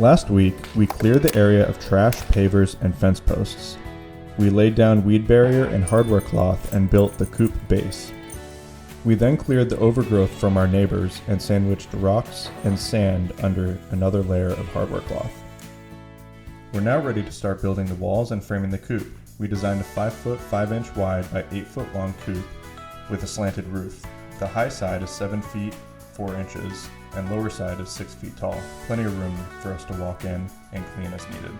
Last week, we cleared the area of trash, pavers, and fence posts. We laid down weed barrier and hardware cloth and built the Coop base. We then cleared the overgrowth from our neighbors and sandwiched rocks and sand under another layer of hardware cloth. We're now ready to start building the walls and framing the coop. We designed a 5-foot 5-inch wide by 8-foot long coop with a slanted roof. The high side is 7 feet 4 inches and lower side is 6 feet tall. Plenty of room for us to walk in and clean as needed.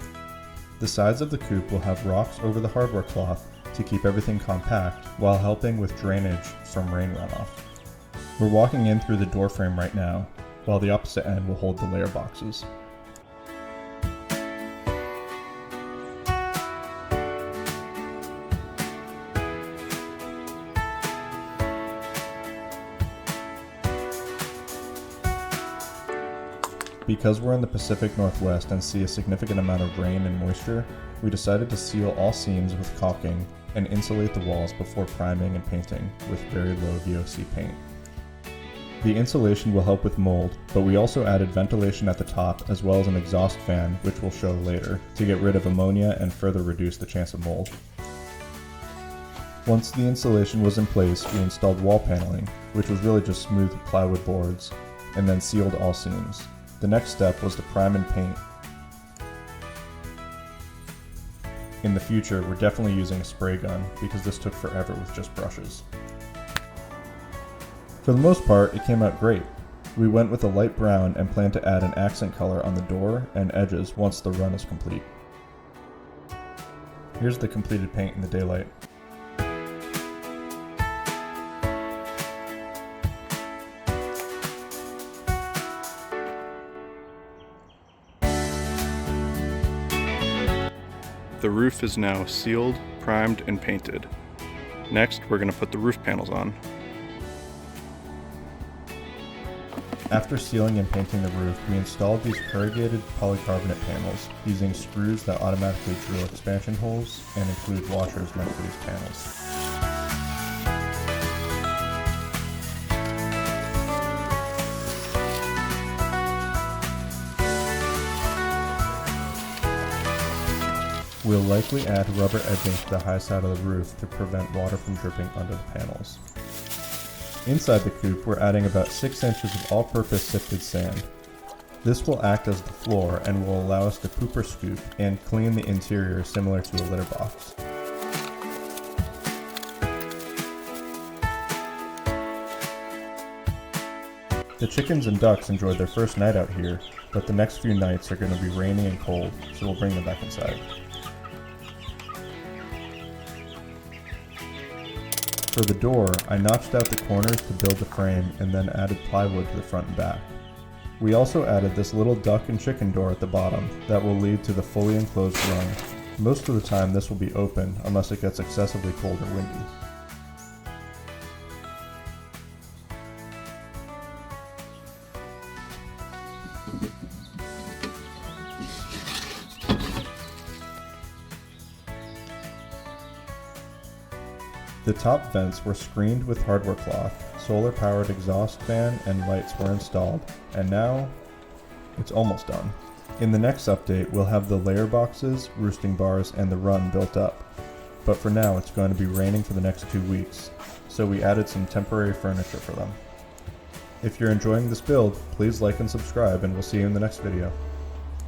The sides of the coop will have rocks over the hardware cloth to keep everything compact while helping with drainage from rain runoff. We're walking in through the door frame right now, while the opposite end will hold the layer boxes. Because we're in the Pacific Northwest and see a significant amount of rain and moisture, we decided to seal all seams with caulking and insulate the walls before priming and painting with very low VOC paint. The insulation will help with mold, but we also added ventilation at the top as well as an exhaust fan, which we'll show later, to get rid of ammonia and further reduce the chance of mold. Once the insulation was in place, we installed wall paneling, which was really just smooth plywood boards, and then sealed all seams. The next step was to prime and paint. In the future, we're definitely using a spray gun because this took forever with just brushes. For the most part, it came out great. We went with a light brown and plan to add an accent color on the door and edges once the run is complete. Here's the completed paint in the daylight. The roof is now sealed, primed, and painted. Next, we're going to put the roof panels on. After sealing and painting the roof, we installed these corrugated polycarbonate panels using screws that automatically drill expansion holes and include washers meant for these panels. We'll likely add rubber edging to the high side of the roof to prevent water from dripping under the panels. Inside the coop, we're adding about 6 inches of all-purpose sifted sand. This will act as the floor and will allow us to poop or scoop and clean the interior similar to a litter box. The chickens and ducks enjoyed their first night out here, but the next few nights are going to be rainy and cold, so we'll bring them back inside. For the door, I notched out the corners to build the frame and then added plywood to the front and back. We also added this little duck and chicken door at the bottom that will lead to the fully enclosed run. Most of the time this will be open unless it gets excessively cold or windy. The top vents were screened with hardware cloth, solar-powered exhaust fan and lights were installed, and now it's almost done. In the next update, we'll have the layer boxes, roosting bars, and the run built up. But for now, it's going to be raining for the next 2 weeks, so we added some temporary furniture for them. If you're enjoying this build, please like and subscribe, and we'll see you in the next video.